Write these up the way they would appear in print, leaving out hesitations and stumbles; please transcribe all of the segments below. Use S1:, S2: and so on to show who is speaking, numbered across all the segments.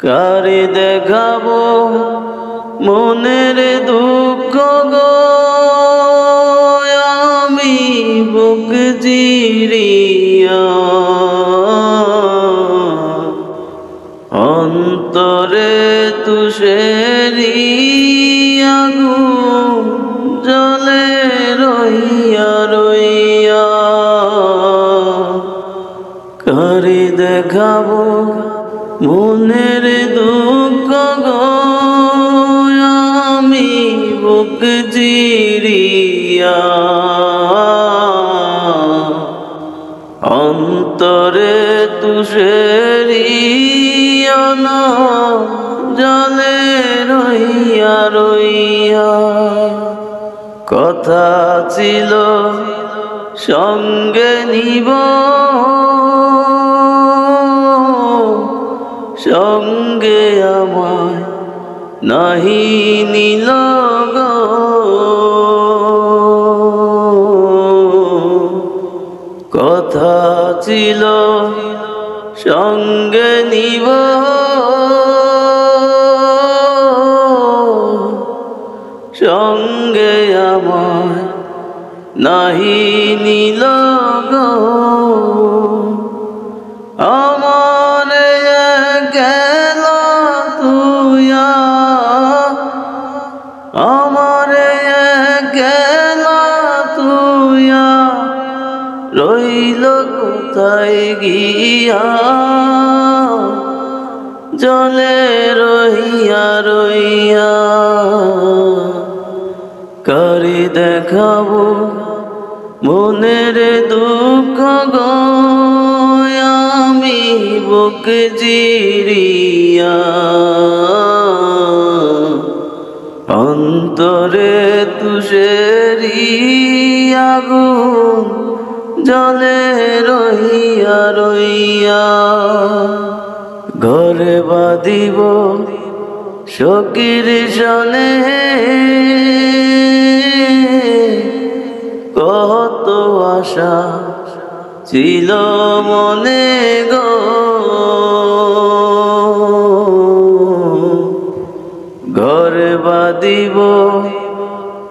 S1: কারে দেখাবো মনের দুঃখ গো, আমি বুক চিরিয়া অন্তরে তুষেরি আগুন জ্বলে রইয়া রইয়া। কারে দেখাবো মনের দুঃখ গো, আমি বুক চিরিয়া অন্তরে তুষেরি জলে রইয়া রইয়া। কথা ছিল সঙ্গে নিব, সঙ্গে আমায় নাহি নিল গো। কথা ছিল সঙ্গে নিব, সঙ্গে আমায় নাহি নিল গো। আমার গেল তুইয়া, আমার গেল তুইয়া রইল কোথায় গিয়া, জলে রইয়া রইয়া। কারে দেখাবো মনের দুঃখ গো, আমি বুক চিরিয়া অন্তরে তুষেরি আগুন জ্বলে রইয়া রইয়া। ঘরে বাঁধিব সখীর সনে, কত আশা ছিল মনে গো। ঘরে বাঁধিব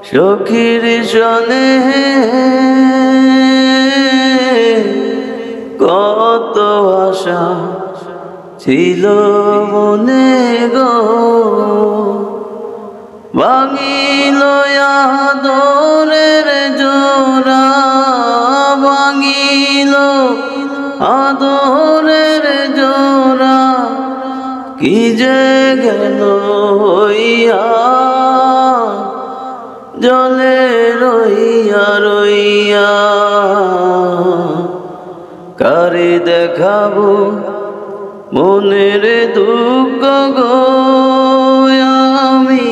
S1: সখীর সনে, কত আশা ছিল মনে গো। ভাঙিল আদরের জোড়া, ভাঙিল আদরের জোড়া, কি যে গেল হইয়া, জলে রইয়া রইয়া। কারে দেখাবো মনের দুঃখ গো, আমি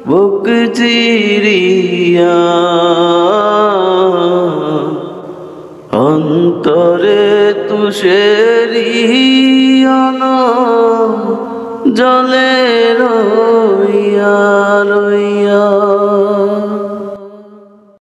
S1: বুক চিরিয়া অন্তরে তুষেরি জলে রইয়া রইয়া।